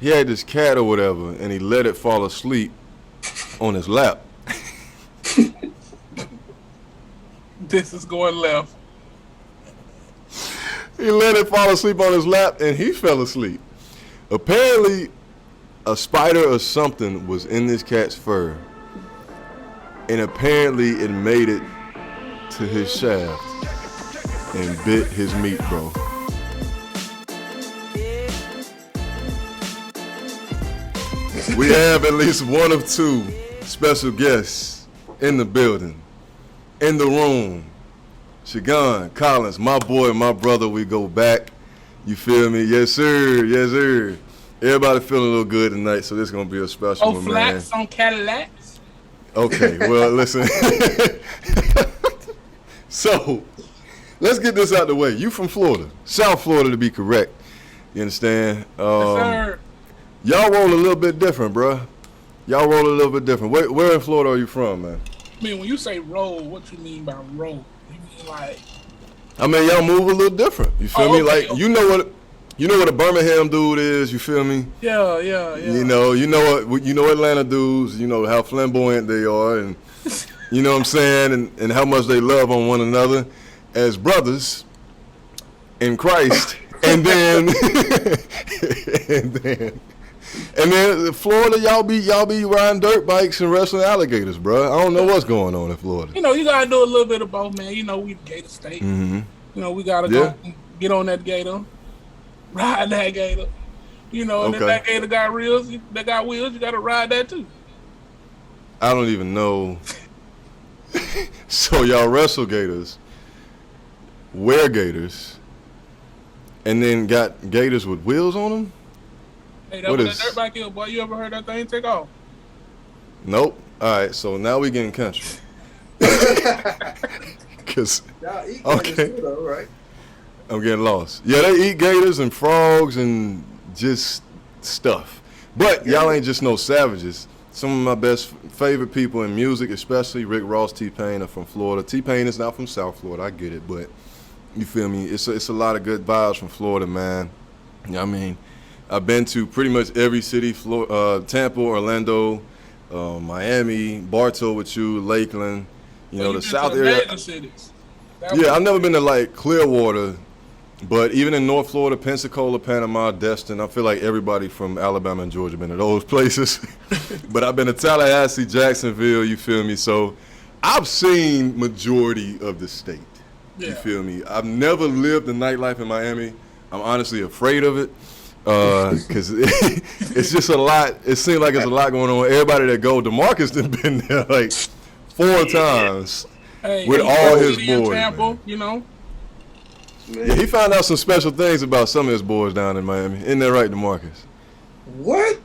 he had this cat or whatever, and he let it fall asleep on his lap. This is going left. He let it fall asleep on his lap, and he fell asleep. Apparently, a spider or something was in this cat's fur, and apparently it made it to his shaft and bit his meat, bro. We have at least one of two special guests in the building, in the room. Shagon Collins, my boy, my brother, we go back. You feel me? Yes, sir. Yes, sir. Everybody feeling a little good tonight, so this is going to be a special one, man. Flats on Cadillacs? Okay, well, listen. So, let's get this out the way. You from Florida. South Florida, to be correct. You understand? Yes, sir. Y'all roll a little bit different, bruh. Y'all roll a little bit different. Where in Florida are you from, man? I mean, when you say roll, what you mean by roll? You mean like... I mean, y'all move a little different. You feel me? Like, you know what a Birmingham dude is. You feel me? Yeah. You know Atlanta dudes. You know how flamboyant they are, and you know what I'm saying, and how much they love on one another as brothers in Christ. And then, and then Florida, y'all be riding dirt bikes and wrestling alligators, bro. I don't know what's going on in Florida. You know, you gotta do a little bit of both, man. You know, we Gator State. Mm-hmm. You know, we gotta go get on that gator, ride that gator. You know, and if that gator got wheels, you gotta ride that too. I don't even know. So y'all wrestle gators, wear gators, and then got gators with wheels on them? Hey, that was that dirt bike hill, boy. You ever heard that thing take off? Nope. All right, so now we getting country. Cause y'all eat gators too, though, right? I'm getting lost. Yeah, they eat gators and frogs and just stuff. But y'all ain't just no savages. Some of my favorite people in music, especially Rick Ross, T-Pain, are from Florida. T-Pain is not from South Florida. I get it, but you feel me? It's a lot of good vibes from Florida, man. You know what I mean? I've been to pretty much every city, Tampa, Orlando, Miami, Bartow with you, Lakeland, you know, the South area. Cities. Yeah, I've never been to like Clearwater, but even in North Florida, Pensacola, Panama, Destin, I feel like everybody from Alabama and Georgia been to those places. But I've been to Tallahassee, Jacksonville, you feel me? So I've seen majority of the state, you feel me? I've never lived the nightlife in Miami. I'm honestly afraid of it. Because it's just a lot. It seems like it's a lot going on. Everybody that go, DeMarcus done been there like 4 times with all his boys. Tampa, you know. Yeah, he found out some special things about some of his boys down in Miami. Isn't that right, DeMarcus? What?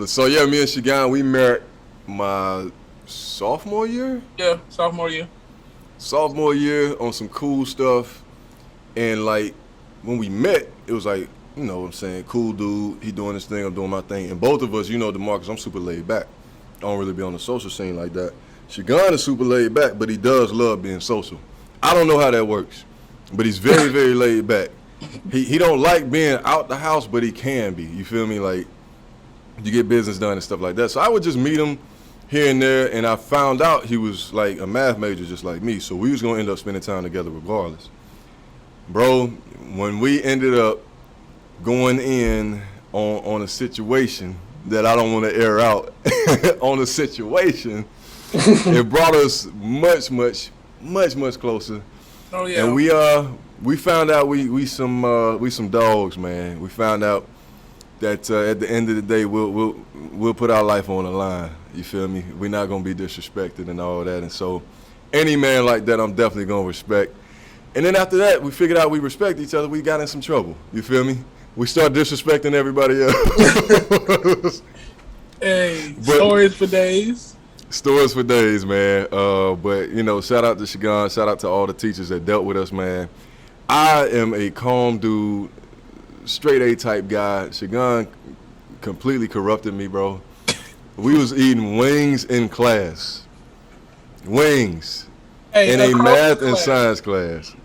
So yeah, me and Shagon, we met my sophomore year. Yeah, sophomore year. Sophomore year on some cool stuff, and like. When we met, it was like, you know what I'm saying, cool dude, he doing his thing, I'm doing my thing. And both of us, you know DeMarcus, I'm super laid back. I don't really be on the social scene like that. Shagon is super laid back, but he does love being social. I don't know how that works, but he's very, very laid back. He don't like being out the house, but he can be. You feel me? Like, you get business done and stuff like that. So I would just meet him here and there, and I found out he was like a math major just like me, so we was going to end up spending time together regardless. Bro, when we ended up going in on a situation that I don't want to air out, on a situation, it brought us much closer. Oh yeah. And we found out we some dogs, man. We found out that at the end of the day we'll put our life on the line. You feel me? We're not gonna be disrespected and all that. And so any man like that, I'm definitely gonna respect. And then after that, we figured out we respect each other. We got in some trouble. You feel me? We start disrespecting everybody else. Hey, stories for days. Stories for days, man. But, you know, shout out to Shagon. Shout out to all the teachers that dealt with us, man. I am a calm dude, straight A type guy. Shagon completely corrupted me, bro. We was eating wings in class. Wings. Hey, in a math and science class.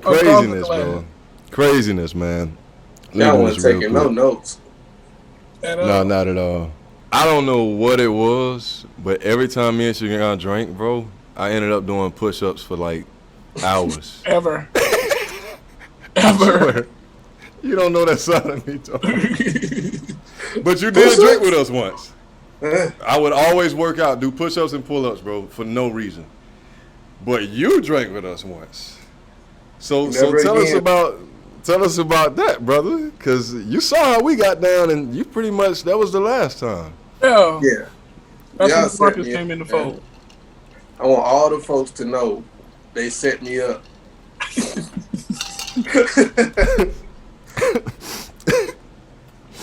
Craziness, bro. Craziness, man. Let me Y'all do wasn't this real taking no quick. notes. No, not at all. I don't know what it was, but every time me and Shagon drank, bro, I ended up doing push-ups for like hours. Ever. I swear. You don't know that side of me, talking. But you did Push-ups? drink with us once. I would always work out, do push-ups and pull-ups, bro, for no reason. But you drank with us once. So tell us about that, brother, because you saw how we got down, and you pretty much, that was the last time. Yeah. Yeah. That's Y'all when set Marcus me came up, in the man. fold. I want all the folks to know they set me up.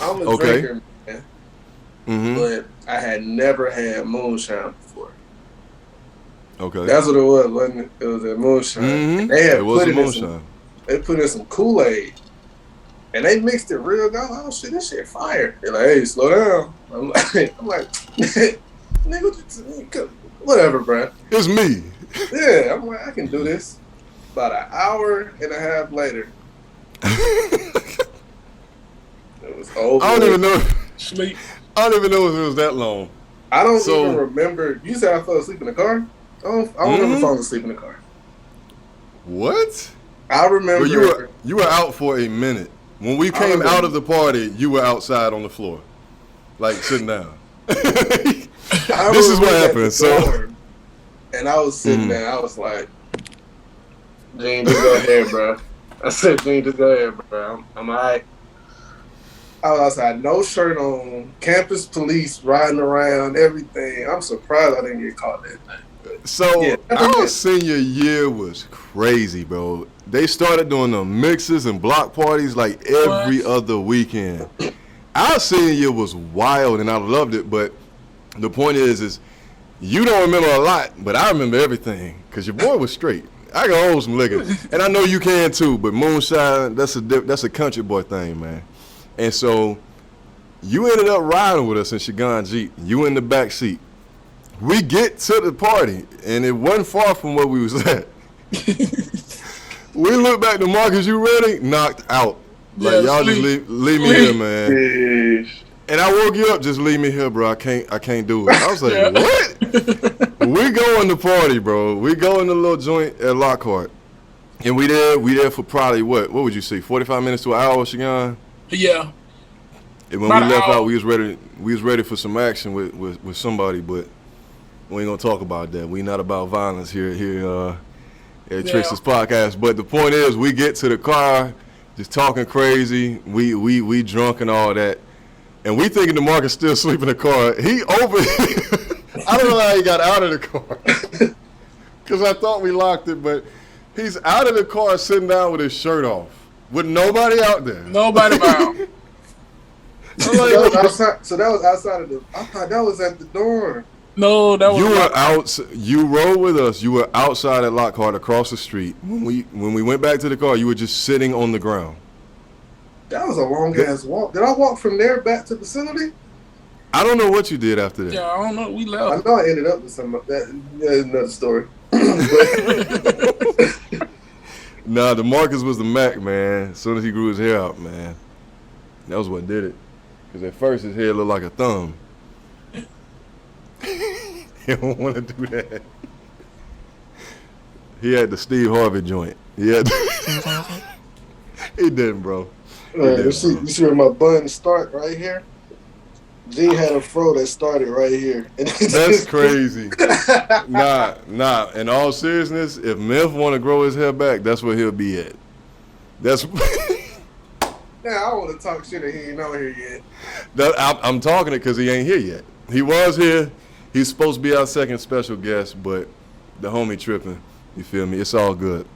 I'm a drinker, man. Mm-hmm. But I had never had moonshine before. Okay. That's what it was, wasn't it? It was a moonshine. Mm-hmm. They had It was put a it in moonshine. they put in some Kool-Aid. And they mixed it real good. Oh shit, this shit fire. They're like, hey, slow down. I'm like, nigga, whatever, bro. It's me. Yeah, I'm like, I can do this. About an hour and a half later, it was over. I don't even know. Sleep. I don't even know if it was that long. I don't even remember. You said I fell asleep in the car? I don't remember falling asleep in the car. What? I remember. But you were out for a minute. When we came out of the party, you were outside on the floor, like sitting down. This is what happened. So, and I was sitting there. I was like, "Gene, just go ahead, bro." I said, "Gene, just go ahead, bro. I'm alright." I was outside, no shirt on, campus police riding around, everything. I'm surprised I didn't get caught that night. So yeah, our senior year was crazy, bro. They started doing the mixes and block parties like every other weekend. Our senior year was wild, and I loved it. But the point is you don't remember a lot, but I remember everything because your boy was straight. I can hold some liquor, and I know you can too. But moonshine, that's a country boy thing, man. And so you ended up riding with us in Shagon Jeep. You in the back seat. We get to the party, and it wasn't far from where we was at. We look back to Marcus, you ready? Knocked out. Like, y'all just leave me here, man. And I woke you up, just leave me here, bro. I can't do it. I was like, what? We go in the party, bro. We go in the little joint at Lockhart. And we there for probably what would you say, 45 minutes to an hour, Shagon? Yeah. And when we left out, we was ready for some action with somebody, but we ain't gonna talk about that. We not about violence here at Tricksters Podcast. But the point is, we get to the car, just talking crazy. We drunk and all that, and we thinking the Marcus still asleep in the car. He opened. I don't know how he got out of the car because I thought we locked it, but he's out of the car sitting down with his shirt off with nobody out there. Nobody around. So that was outside of the. I thought that was at the door. No, that was. You were out. You rode with us. You were outside at Lockhart across the street. When we went back to the car, you were just sitting on the ground. That was a long ass walk. Did I walk from there back to the facility? I don't know what you did after that. Yeah, I don't know. We left. I know I ended up with some of that. That's another story. Nah, the Marcus was the Mac, man. As soon as he grew his hair out, man, that was what did it. Because at first his hair looked like a thumb. He don't want to do that. He had the Steve Harvey joint. He didn't, bro. You see where my bun start right here? G had a fro that started right here. That's crazy. Nah. In all seriousness, if Myth want to grow his hair back, that's where he'll be at. That's. Now I want to talk shit and he ain't out here yet. I'm talking it because he ain't here yet. He was here. He's supposed to be our second special guest, but the homie tripping. You feel me? It's all good.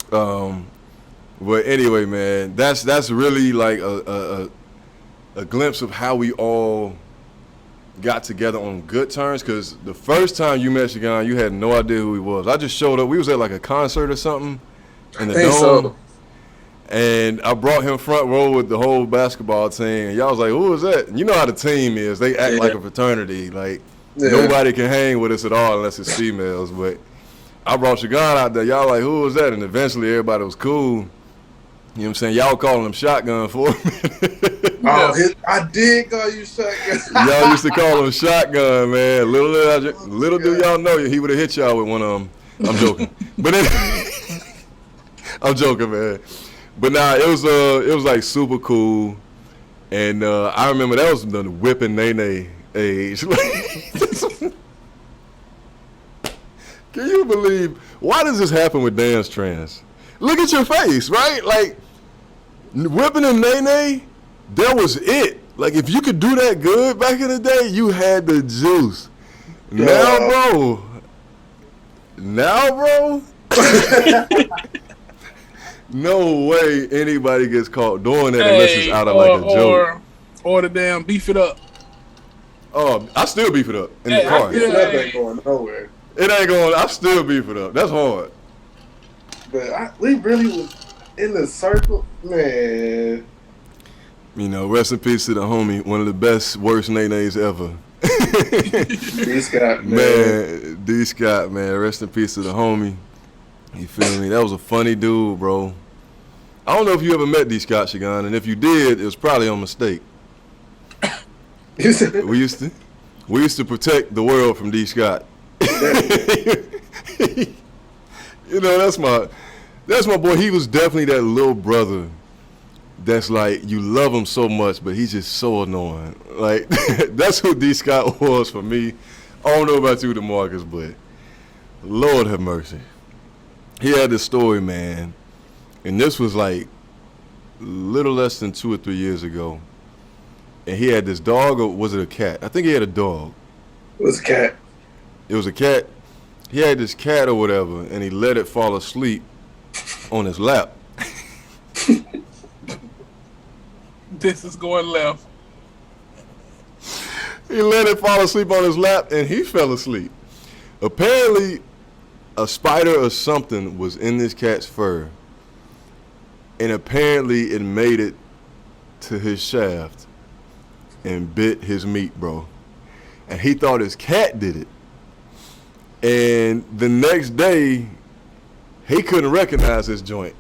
But anyway, man, that's really like a glimpse of how we all got together on good terms. Because the first time you met Shagon, you had no idea who he was. I just showed up. We was at like a concert or something in the dome. So. And I brought him front row with the whole basketball team. And y'all was like, who was that? And you know how the team is. They act like a fraternity. Like, nobody can hang with us at all unless it's females. But I brought Shagon out there. Y'all like, who was that? And eventually everybody was cool. You know what I'm saying? Y'all calling him Shotgun for a minute. I did call you Shotgun. Y'all used to call him Shotgun, man. Little do y'all know, he would have hit y'all with one of them. I'm joking. But then, I'm joking, man. But nah, it was like super cool. And I remember that was the whipping Nene age. Can you believe, why does this happen with dance trends? Look at your face, right? Like, whipping and Nene, that was it. Like, if you could do that good back in the day, you had the juice. Now, bro, no way anybody gets caught doing that unless it's out of like a joke. Or the damn beef it up. Oh, I still beef it up in the car. That ain't going nowhere. It ain't going, I still beef it up. That's hard. But we really was in the circle, man. You know, rest in peace to the homie, one of the best, worst Nene's ever. D Scott, man. D Scott, man. Rest in peace to the homie. You feel me? That was a funny dude, bro. I don't know if you ever met D Scott, Shagon, and if you did, it was probably on mistake. we used to protect the world from D Scott. You know, that's my boy. He was definitely that little brother that's like, you love him so much, but he's just so annoying. Like, that's who D Scott was for me. I don't know about you, DeMarcus, but Lord have mercy. He had this story, man, and this was like a little less than 2 or 3 years ago. And he had this dog, or was it a cat? I think he had a dog. It was a cat. It was a cat. He had this cat or whatever, and he let it fall asleep on his lap. This is going left. He let it fall asleep on his lap, and he fell asleep. Apparently, a spider or something was in this cat's fur, and apparently it made it to his shaft and bit his meat, bro. And he thought his cat did it. And the next day, he couldn't recognize his joint.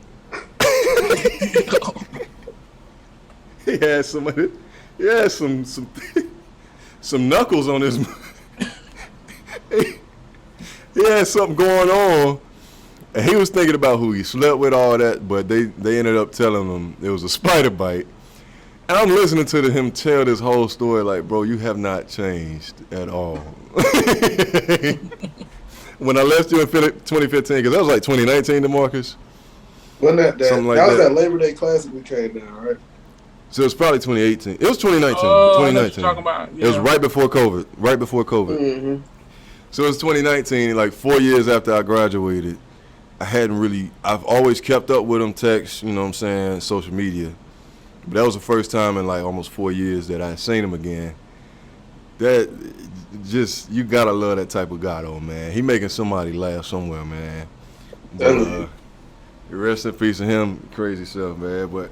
He had some knuckles on his. He had something going on, and he was thinking about who he slept with, all that. But they ended up telling him it was a spider bite. And I'm listening to him tell this whole story, like, bro, you have not changed at all. When I left you in 2015, because that was like 2019, DeMarcus. Wasn't that Like that was that Labor Day Classic we came down, right? So it's probably 2018. It was 2019. Oh, 2019. that's what you're talking about. Yeah. It was right before COVID. Mm-hmm. So it was 2019, like 4 years after I graduated. I've always kept up with him, text, you know what I'm saying, social media. But that was the first time in like almost 4 years that I seen him again. That just, you gotta love that type of guy though, man. He making somebody laugh somewhere, man. But, rest in peace to him, crazy self, man. But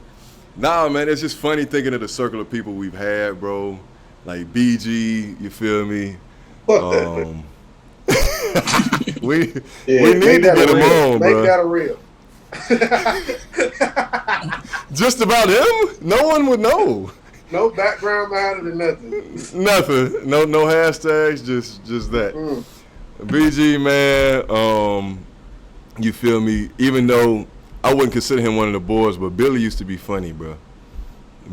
nah, man, it's just funny thinking of the circle of people we've had, bro. Like BG, you feel me? We need to get him on, bro. Make that a real. Just about him? No one would know. No background behind it or nothing. Nothing. No hashtags. Just that. BG, man. You feel me? Even though I wouldn't consider him one of the boys, but Billy used to be funny, bro.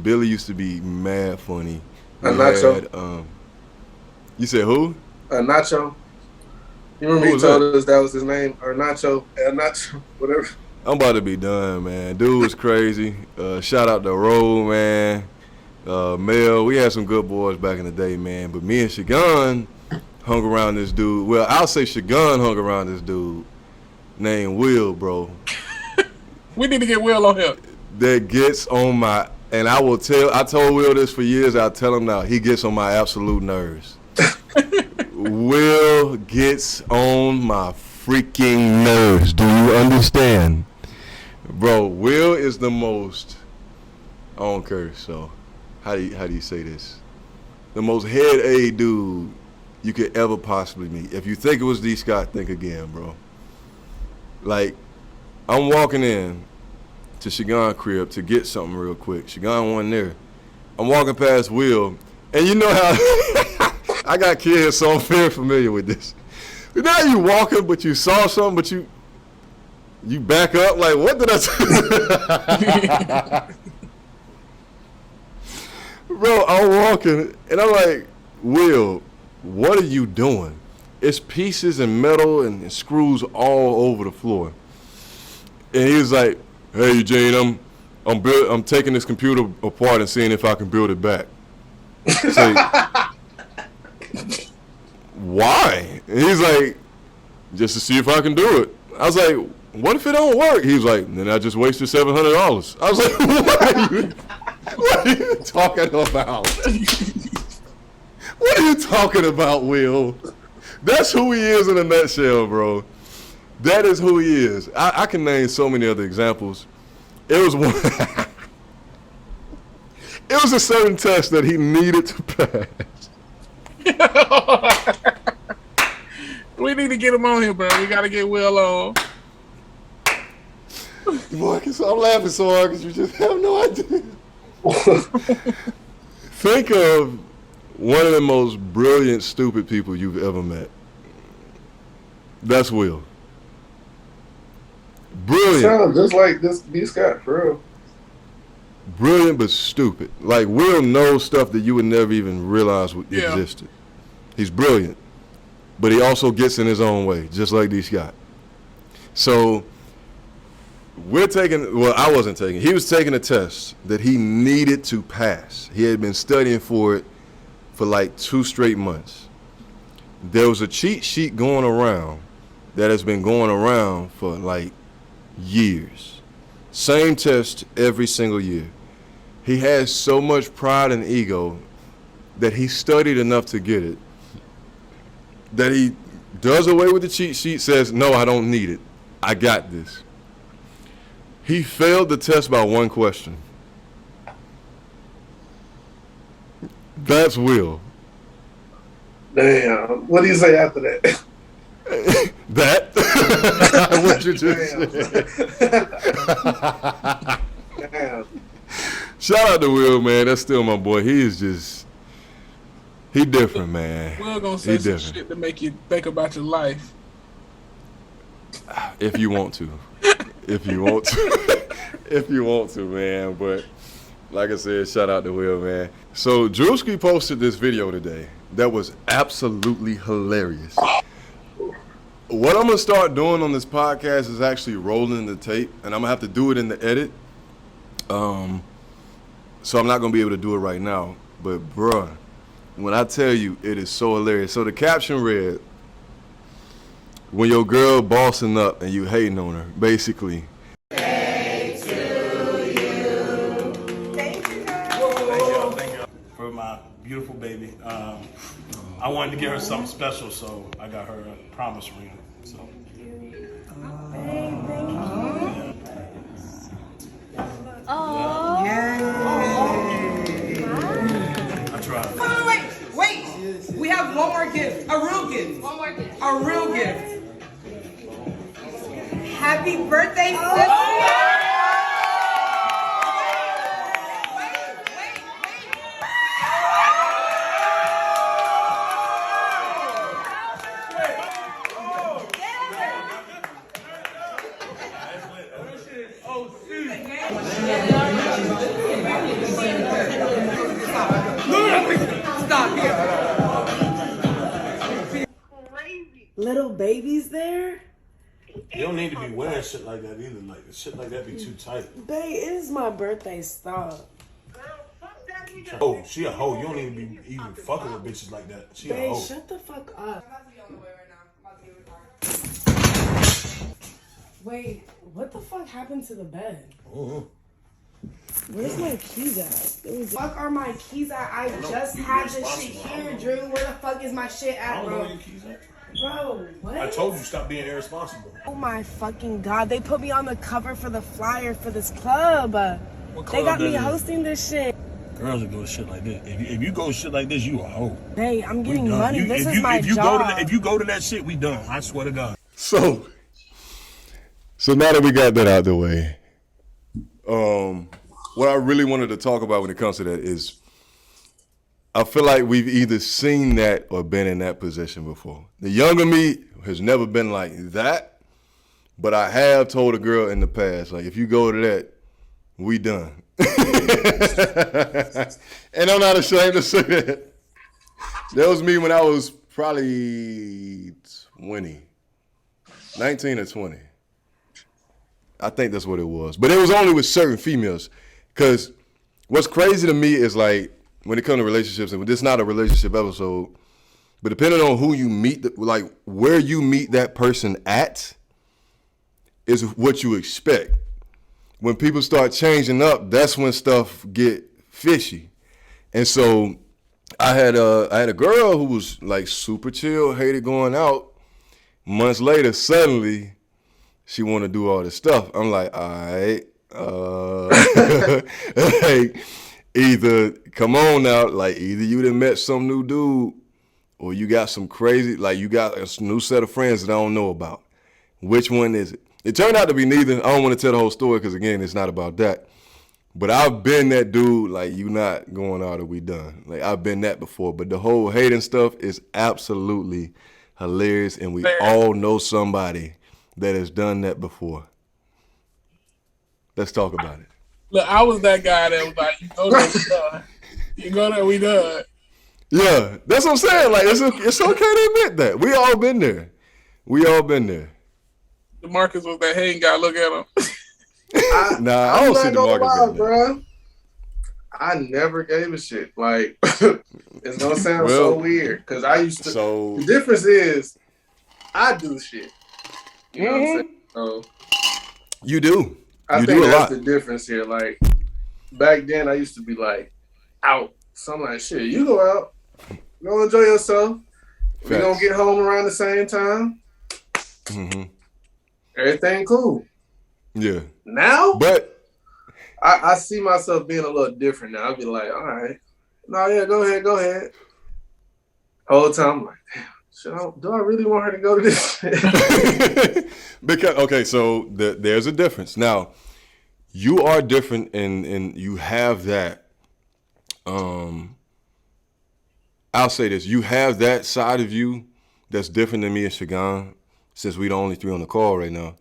Billy used to be mad funny. Nacho. You said who? Nacho. You remember he told us that was his name? Or Nacho, Nacho, whatever. I'm about to be done, man. Dude was crazy. Shout out to Roll, man. Mel, we had some good boys back in the day, man. But me and Shagon hung around this dude. Well, I'll say Shagon hung around this dude named Will, bro. We need to get Will on here. That gets on my, and I told Will this for years, I'll tell him now, he gets on my absolute nerves. Will gets on my freaking nerves. Do you understand? Bro, Will is the most, I don't curse, so how do you say this? The most head A dude you could ever possibly meet. If you think it was D. Scott, think again, bro. Like, I'm walking in to Shagon crib to get something real quick. Shagon wasn't there. I'm walking past Will, and you know how I got kids, so I'm very familiar with this. But now you walking, but you saw something, but you back up like, what did I say? Bro, I'm walking, and I'm like, Will, what are you doing? It's pieces and metal and screws all over the floor. And he was like, hey, Eugene, I'm taking this computer apart and seeing if I can build it back. Like, why? And he's like, just to see if I can do it. I was like, what if it don't work? He was like, then I just wasted $700. I was like, what are you talking about? What are you talking about, Will? That's who he is in a nutshell, bro. That is who he is. I can name so many other examples. It was one. It was a certain test that he needed to pass. We need to get him on here, bro. We got to get Will on. Marcus, I'm laughing so hard because you just have no idea. Think of one of the most brilliant, stupid people you've ever met. That's Will. Brilliant. Sounds just like this B. Scott, for real. Brilliant but stupid. Like, Will knows stuff that you would never even realize existed. He's brilliant, but he also gets in his own way, just like D. Scott. So I wasn't taking. He was taking a test that he needed to pass. He had been studying for it for like 2 straight months. There was a cheat sheet going around that has been going around for like years. Same test every single year. He has so much pride and ego that he studied enough to get it, that he does away with the cheat sheet, says, no, I don't need it. I got this. He failed the test by 1 question. That's Will. Damn. What do you say after that? That? What you just said. Damn. Shout out to Will, man. That's still my boy. He different, man. Will gonna say some shit to make you think about your life. If you want to. If you want to. If you want to, man. But like I said, shout out to Will, man. So Drewski posted this video today that was absolutely hilarious. What I'm gonna start doing on this podcast is actually rolling the tape, and I'm gonna have to do it in the edit. So I'm not gonna be able to do it right now. But bruh, when I tell you, it is so hilarious. So the caption read, when your girl bossing up and you hating on her, basically. Hey to you. Thank you, Thank you for my beautiful baby. I wanted to get her something special, so I got her a promise ring. So. Oh. I tried. Wait! We have one more gift. A real gift. One more gift. A real gift. Happy birthday, sister! Stop here. Little babies there? You don't need to be wearing shit like that either. Like shit like that be too tight. Babe, it is my birthday. Stop. Oh, she a hoe. You don't need to be even fucking with bitches like that. She a Babe, hoe. shut the fuck up. Wait, what the fuck happened to the bed? Where's my keys at? Fuck are my keys at? I just had this shit here, Drew. Where the fuck is my shit I at, don't know bro? where your keys at. Bro, what? I told you stop being irresponsible. Oh my fucking god, they put me on the cover for the flyer for this club. What They club got that me is? hosting this shit. Girls that go shit like this. If you go shit like this, you a hoe. Hey, I'm We getting done. money. This is my if you job. if you go to that shit, we done. I swear to God. So now that we got that out the way, What I really wanted to talk about when it comes to that is I feel like we've either seen that or been in that position before. The younger me has never been like that, but I have told a girl in the past, like, if you go to that, we done. And I'm not ashamed to say that. That was me when I was probably 20, 19 or 20. I think that's what it was. But it was only with certain females. Because what's crazy to me is, like, when it comes to relationships, and this is not a relationship episode, but depending on who you meet, like, where you meet that person at is what you expect. When people start changing up, that's when stuff get fishy. And so I had a girl who was like super chill, hated going out. Months later, suddenly she want to do all this stuff. I'm like, all right, like, either come on now, like either you done met some new dude or you got some crazy, like you got a new set of friends that I don't know about. Which one is it? It turned out to be neither. I don't want to tell the whole story because, again, it's not about that. But I've been that dude, like, you not going out or we done. Like, I've been that before. But the whole hating stuff is absolutely hilarious, and we all know somebody that has done that before. Let's talk about it. Look, I was that guy that was like, you go there, we done. You go there, we done. Yeah, that's what I'm saying. Like, it's okay to admit that. We all been there. We all been there. DeMarcus was that hating guy. Look at him. I don't see DeMarcus, bro. I never gave a shit. Like, it's gonna sound so weird because I used to. So the difference is, I do shit. You know what I'm saying? So you do. I think that's the difference here. Like, back then, I used to be like out. So I'm like, shit, you go out, go enjoy yourself. We're gonna get home around the same time. Mm-hmm. Everything cool. Yeah. Now? But I see myself being a little different now. I'll be like, all right. No, yeah, go ahead. Whole time I'm like, damn, do I really want her to go to this? Because, okay, so there's a difference. Now, you are different and you have that. I'll say this. You have that side of you that's different than me and Shagon, since we the only three on the call right now.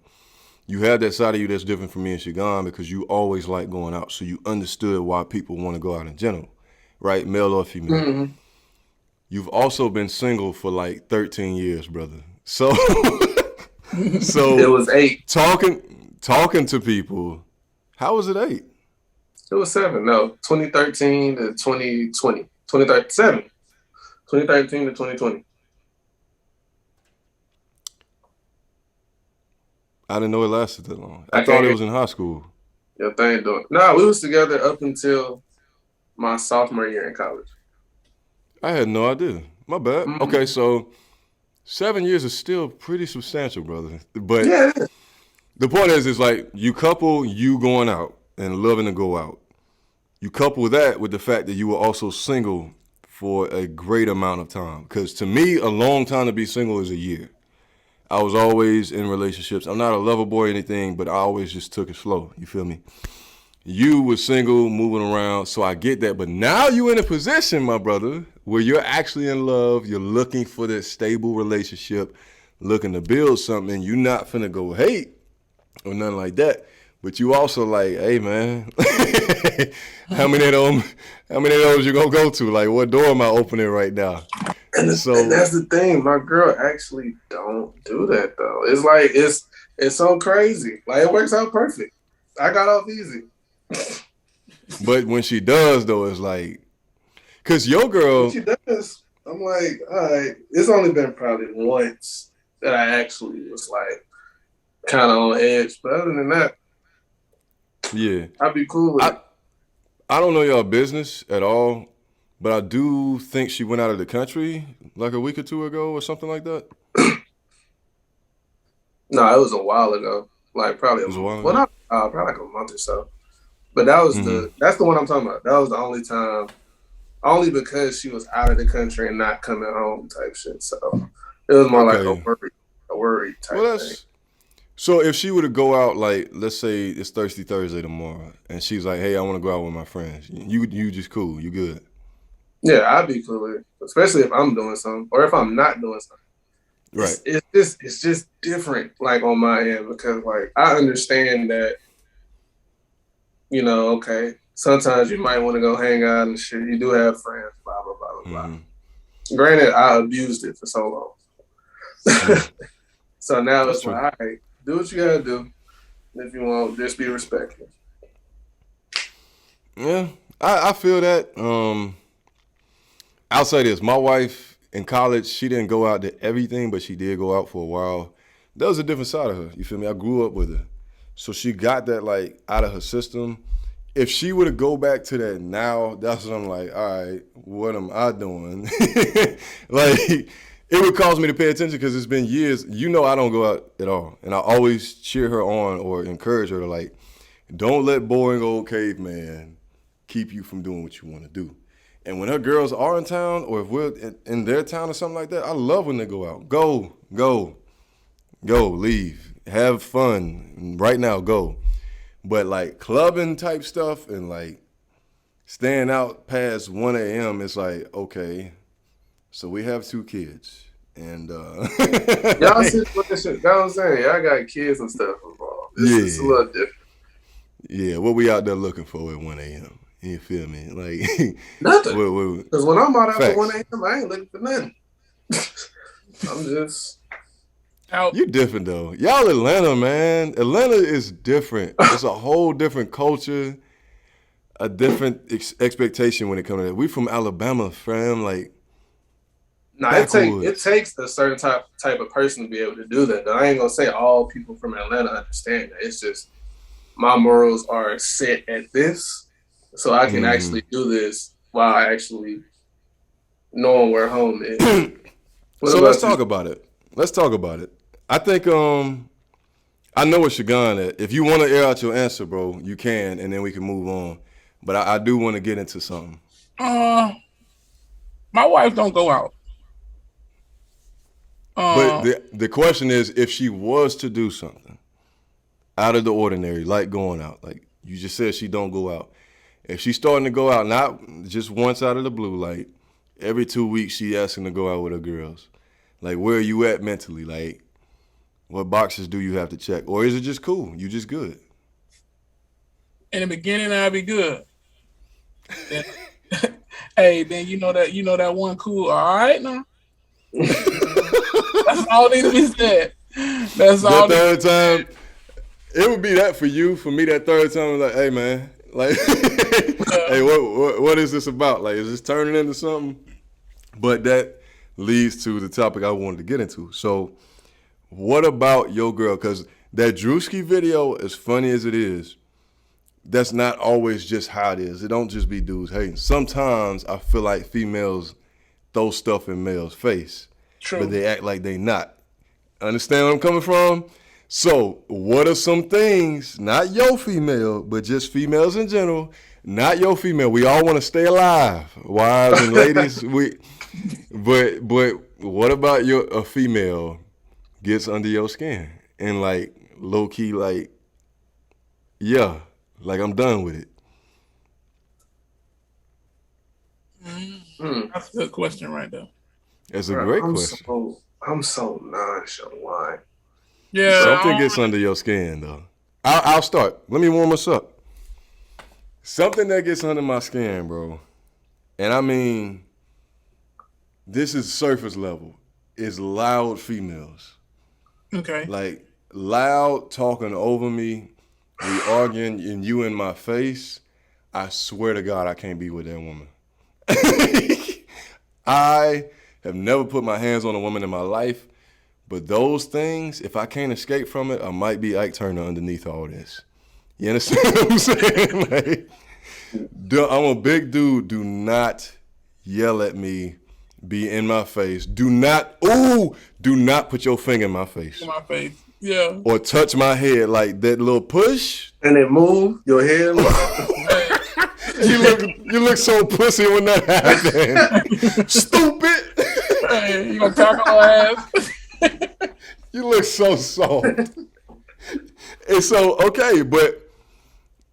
You have that side of you that's different from me and Shagon because you always like going out. So you understood why people want to go out in general, right? Male or female. Mm-hmm. You've also been single for like 13 years, brother. So it was 8. Talking to people, how was it 8? It was 7. No, 2013 to 2020. 2013 to 2020. I didn't know it lasted that long. I thought it was in high school. Your thing doing. No, we was together up until my sophomore year in college. I had no idea. My bad. Mm-hmm. Okay, so 7 years is still pretty substantial, brother. But yeah. The point is like you couple you going out and loving to go out. You couple that with the fact that you were also single for a great amount of time. Because to me, a long time to be single is a year. I was always in relationships. I'm not a lover boy or anything, but I always just took it slow. You feel me? You were single, moving around, so I get that. But now you're in a position, my brother, where you're actually in love. You're looking for that stable relationship, looking to build something. You're not finna go hate or nothing like that. But you also like, hey, man, how many of those you gonna go to? Like, what door am I opening right now? And that's the thing. My girl actually don't do that though. It's like it's so crazy. Like it works out perfect. I got off easy. But when she does though, it's like, cause your girl. When she does, I'm like, all right. It's only been probably once that I actually was like kind of on edge. But other than that, yeah, I'd be cool with it. I don't know y'all business at all. But I do think she went out of the country like a week or two ago or something like that. No, it was a while ago. Like probably a while ago. Well, not probably like a month or so. But that was that's the one I'm talking about. That was the only time, only because she was out of the country and not coming home type shit. So it was more like a worry type thing. So if she were to go out, like, let's say it's Thirsty Thursday tomorrow, and she's like, "Hey, I want to go out with my friends," you just cool, you good? Yeah, I'd be cool with it, especially if I'm doing something or if I'm not doing something. Right. It's just different, like on my end, because like I understand that, you know, okay, sometimes you might want to go hang out and shit. You do have friends, blah blah blah blah blah. Granted, I abused it for so long, so now That's it's true. like, all right, do what you gotta do. If you want, just be respectful. Yeah, I feel that. I'll say this: my wife in college, she didn't go out to everything, but she did go out for a while. That was a different side of her. You feel me? I grew up with her, so she got that like out of her system. If she were to go back to that now, that's what I'm like. All right, what am I doing? Like, it would cause me to pay attention because it's been years. You know, I don't go out at all, and I always cheer her on or encourage her to like, don't let boring old caveman keep you from doing what you want to do. And when her girls are in town, or if we're in their town or something like that, I love when they go out. Go, leave, have fun. Right now, go. But like clubbing type stuff and like staying out past 1 a.m., it's like, okay, so we have 2 kids. And y'all see what this shit, you know what I'm saying? Y'all got kids and stuff involved. It's a little different. Yeah, what we out there looking for at 1 a.m.? You feel me? Like nothing. Because when I'm out after facts. 1 a.m., I ain't looking for nothing. I'm just out. You different though. Y'all Atlanta, man. Atlanta is different. It's a whole different culture, a different expectation when it comes to that. We from Alabama, fam. Like, it takes a certain type of person to be able to do that. Though. I ain't gonna say all people from Atlanta understand that. It's just my morals are set at this. So I can actually do this while actually knowing where home is. So let's talk about it. I think I know what Shagon at. If you want to air out your answer, bro, you can, and then we can move on. But I do want to get into something. My wife don't go out. But the question is, if she was to do something out of the ordinary, like going out, like you just said she don't go out. If she's starting to go out, not just once out of the blue, like every 2 weeks she asking to go out with her girls. Like, where are you at mentally? Like, what boxes do you have to check? Or is it just cool? You just good? In the beginning, I'd be good. Then, hey, then you know that one cool. All right, now. That's all need to be said. That's all. That third time, it would be that for you. For me, that third time, was like, hey man, like, hey, what is this about? Like, is this turning into something? But that leads to the topic I wanted to get into. So, what about your girl? Because that Drewski video, as funny as it is, that's not always just how it is. It don't just be dudes hating. Sometimes I feel like females throw stuff in males' face. True. But they act like they not. Understand where I'm coming from? So, what are some things, not your female, but just females in general, not your female. We all want to stay alive, wives and ladies. But what about a female gets under your skin and like low key like, yeah, like I'm done with it. That's a good question right there. It's a great question. I'm so nonchalant. Yeah. Something gets under your skin though. I'll start. Let me warm us up. Something that gets under my skin, bro, and I mean, this is surface level, is loud females. Okay. Like, loud talking over me, we arguing, and you in my face, I swear to God I can't be with that woman. I have never put my hands on a woman in my life, but those things, if I can't escape from it, I might be Ike Turner underneath all this. You understand what I'm saying? Like, I'm a big dude. Do not yell at me, be in my face. Do not put your finger in my face. In my face, yeah. Or touch my head, like that little push. And it move your head. You look so pussy when that happened. Stupid. Hey, you gonna tackle her ass? You look so soft. And so, okay, but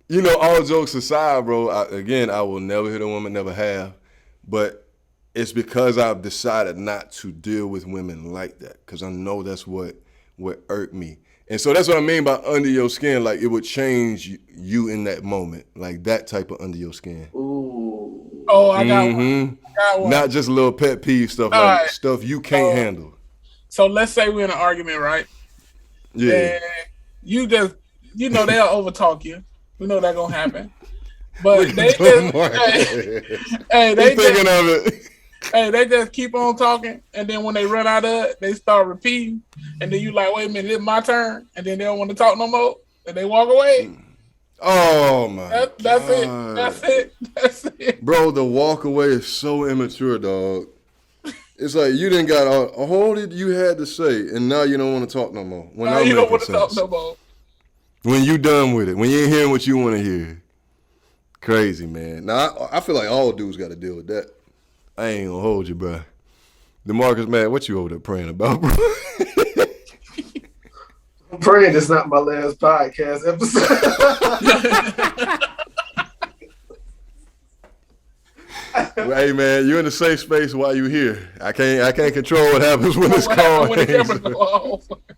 you know, all jokes aside, bro. I will never hit a woman, never have. But it's because I've decided not to deal with women like that, because I know that's what irked me. And so that's what I mean by under your skin. Like, it would change you in that moment, like that type of under your skin. Ooh. Oh, I got one. Not just little pet peeve stuff, like stuff you can't handle. So let's say we're in an argument, right? Yeah. And you just, they'll overtalk you. We know that's gonna happen. But they just, they just keep on talking, and then when they run out of it, they start repeating, and then you like, wait a minute, it's my turn, and then they don't want to talk no more, and they walk away. Oh my That's it. Bro, the walk away is so immature, dog. It's like you didn't got all that you had to say, and now you don't want to talk no more. Now you don't want to talk no more. When you done with it, when you ain't hearing what you want to hear. Crazy, man. Now, I feel like all dudes got to deal with that. I ain't gonna hold you, bro. DeMarcus, man, what you over there praying about, bro? I'm praying it's not my last podcast episode. Hey, man, you're in a safe space while you here. I can't control what happens when it's called.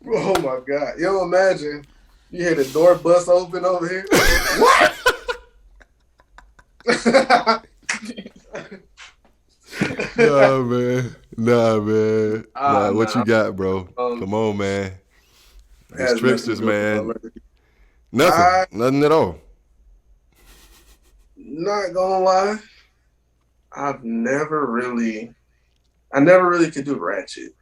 Oh my God! You don't imagine. You hear the door bust open over here. What? Nah, man. What you got, bro? Come on, man. It's Tricksters, man. Nothing at all. Not gonna lie, I never really could do Ratchet.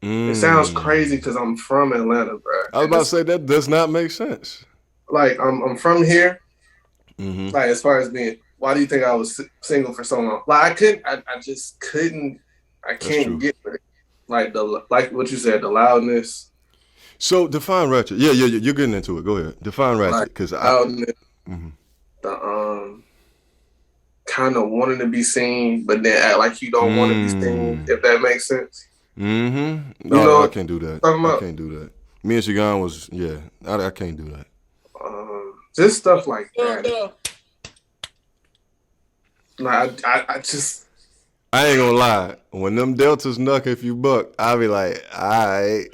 It sounds crazy because I'm from Atlanta, bro. I was about to say that does not make sense. Like I'm from here. Like as far as being, why do you think I was single for so long? Like I just couldn't. I can't get with it. Like what you said, the loudness. So define Ratchet. Yeah, you're getting into it. Go ahead. Define Ratchet, because the kind of wanting to be seen, but then act like you don't want to be seen. If that makes sense. No, I can't do that. I can't do that. Me and Shagon was, I can't do that. Just stuff like that. Like I just. I ain't gonna lie. When them deltas knuck if you buck, I'll be like, all right.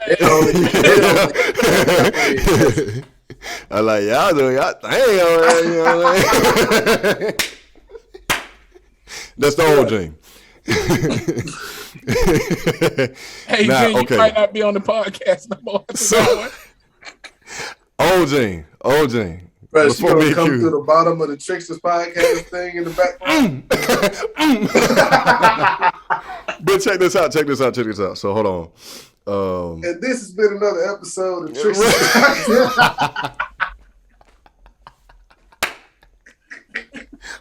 I'm like, y'all doing y'all thing over there, you know what I mean? That's the old dream. Hey, Gene, you might not be on the podcast no more. Old Gene. Bro, she gonna come through the bottom of the Tricksters podcast thing in the background. But check this out. So hold on. And this has been another episode of Tricksters.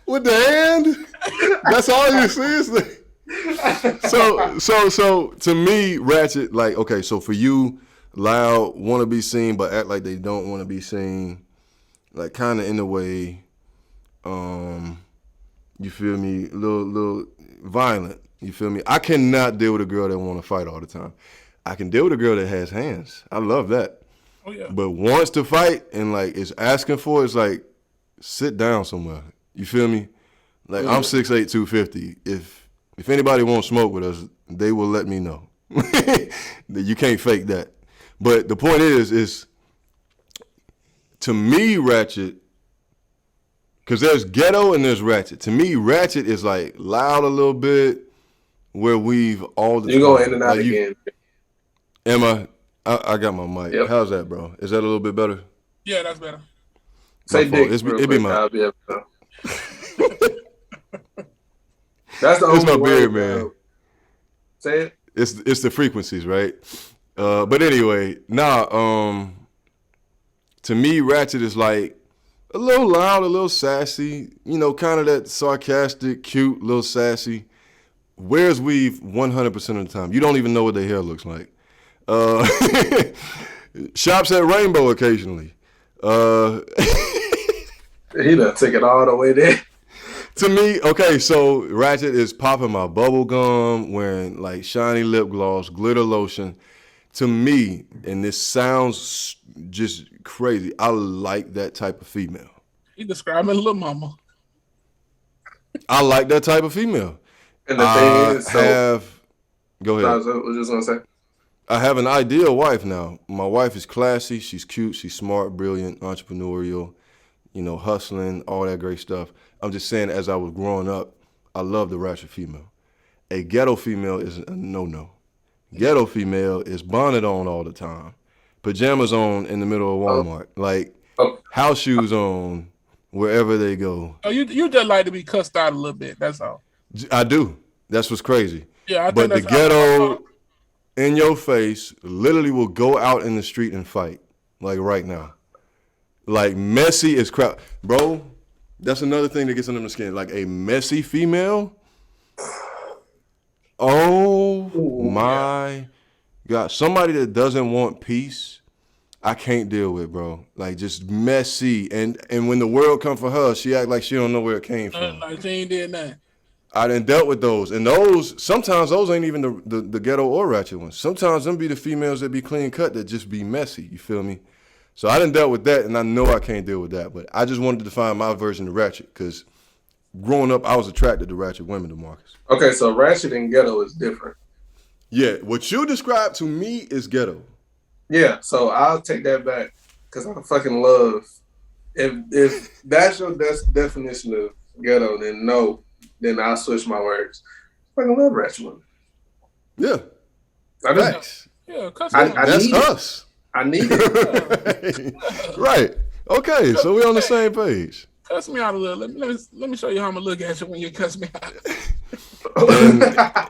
With the hand? That's all you see? So to me, Ratchet, like, okay, so for you, loud, want to be seen, but act like they don't want to be seen. Like, kind of in a way, you feel me, little violent, you feel me? I cannot deal with a girl that want to fight all the time. I can deal with a girl that has hands. I love that. Oh, yeah. But wants to fight and, like, is asking for it, it's like, sit down somewhere. You feel me? Like, I'm 6'8", 250. If anybody wants smoke with us, they will let me know. You can't fake that. But the point is to me, Ratchet, because there's Ghetto and there's Ratchet. To me, Ratchet is like loud a little bit, where we've all the time. You go in and out again. Am I got my mic. Yep. How's that, bro? Is that a little bit better? Yeah, that's better. Say dick. It be my. That's the only my way, beard, man. Say it. It's the frequencies, right? But anyway, to me, Ratchet is like a little loud, a little sassy, you know, kind of that sarcastic, cute, little sassy. Wears weave 100% of the time. You don't even know what their hair looks like. Shops at Rainbow occasionally. He done take it all the way there. To me, okay, so Ratchet is popping my bubble gum, wearing like shiny lip gloss, glitter lotion. to me, and this sounds just crazy, I like that type of female. He describing Lil Mama. I like that type of female. And the thing is, go ahead. I was just gonna say, I have an ideal wife now. My wife is classy, she's cute, she's smart, brilliant, entrepreneurial, hustling, all that great stuff. I'm just saying, as I was growing up, I love the ratchet female. A ghetto female is a no-no. Ghetto female is bonnet on all the time, pajamas on in the middle of Walmart, house shoes on wherever they go. Oh, you just like to be cussed out a little bit. That's all. I do. That's what's crazy. Yeah, but the ghetto in your face literally will go out in the street and fight, like right now. Like messy as crap, bro. That's another thing that gets under my skin. Like a messy female. Oh my God. Somebody that doesn't want peace, I can't deal with, bro. Like just messy. And when the world come for her, she act like she don't know where it came from. Like she ain't did nothing. I done dealt with those. And sometimes those ain't even the ghetto or ratchet ones. Sometimes them be the females that be clean cut that just be messy. You feel me? So I done dealt with that, and I know I can't deal with that. But I just wanted to define my version of ratchet because growing up, I was attracted to ratchet women, DeMarcus. Okay, so ratchet and ghetto is different. Yeah, what you described to me is ghetto. Yeah, so I'll take that back because I fucking love. If that's your definition of ghetto, then I'll switch my words. I fucking love ratchet women. Yeah, facts. Yeah, that's us. I need it. Right. Okay, so we're on the same page. Cuss me out a little. Let me show you how I'm gonna look at you when you cuss me out.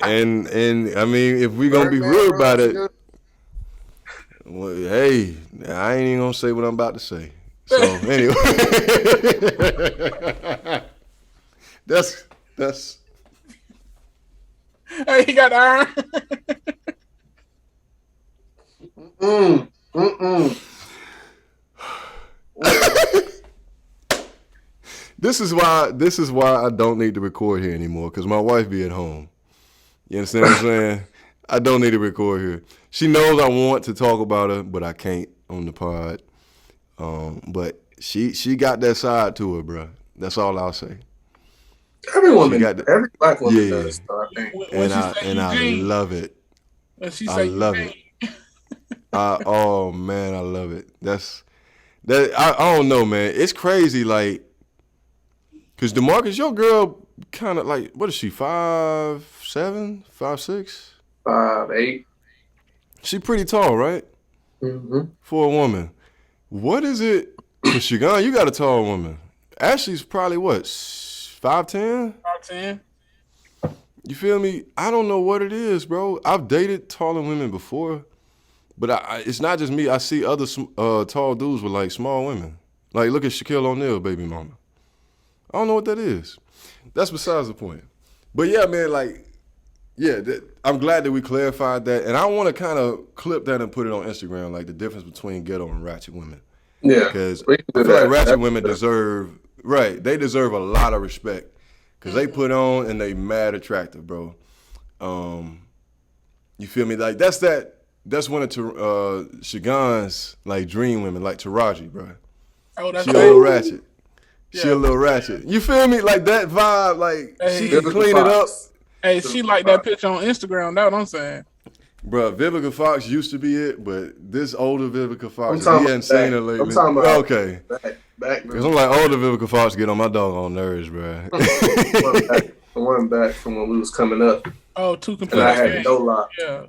and I mean, if we're gonna be real about it, well, hey, I ain't even gonna say what I'm about to say. So anyway, that's. Hey, he got the iron. This is why I don't need to record here anymore, because my wife be at home. You understand what I'm saying? I don't need to record here. She knows I want to talk about her, but I can't on the pod. But she got that side to her, bro. That's all I'll say. Every black woman does, I think. And I love it. I love it. Oh man, I love it. I don't know, man. It's crazy, like, cause DeMarcus, your girl kind of like, what is she, 5'7", 5'6"? 5'8". She pretty tall, right? Mm-hmm. For a woman. What is it? Cause Shagon, you got a tall woman. Ashley's probably what, 5'10"? 5'10". You feel me? I don't know what it is, bro. I've dated taller women before, but it's not just me. I see other tall dudes with like small women. Like look at Shaquille O'Neal, baby mama. I don't know what that is. That's besides the point. But yeah, man, like, yeah, I'm glad that we clarified that. And I want to kind of clip that and put it on Instagram, like the difference between ghetto and ratchet women. Yeah. Because I feel like ratchet women deserve a lot of respect. Because they put on and they mad attractive, bro. You feel me? Like, that's one of Shagon's, like, dream women, like Taraji, bro. Oh, that's she a little ratchet. She a little ratchet. You feel me? Like that vibe, like she can clean it up. Hey, she like that picture on Instagram. That's what I'm saying. Bro, Vivica Fox used to be it, but this older Vivica Fox, he hadn't seen her lately. I'm talking about okay. Back. Because I'm like, older Vivica Fox get on my doggone nerves, bro. The one back from when we was coming up. Oh, two complete. And I had no lock. Yeah.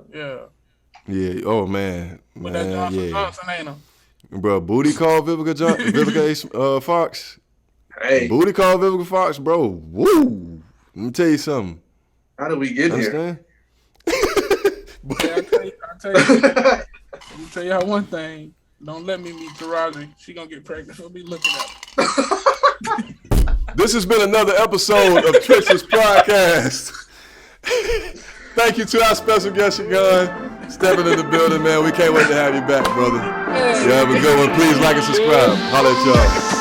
Yeah. Oh man. With that Johnson, ain't him? Bro, booty call Vivica Fox. Hey. Booty call Vivica Fox, bro. Woo. Let me tell you something. How did we get here? I'll tell you how one thing. Don't let me meet Taraji. She gonna get pregnant. She'll be looking at me. This has been another episode of Tricksters Podcast. Thank you to our special guest, Shagon, stepping in the building, man. We can't wait to have you back, brother. Hey. You have a good one. Please like and subscribe. Holla at y'all.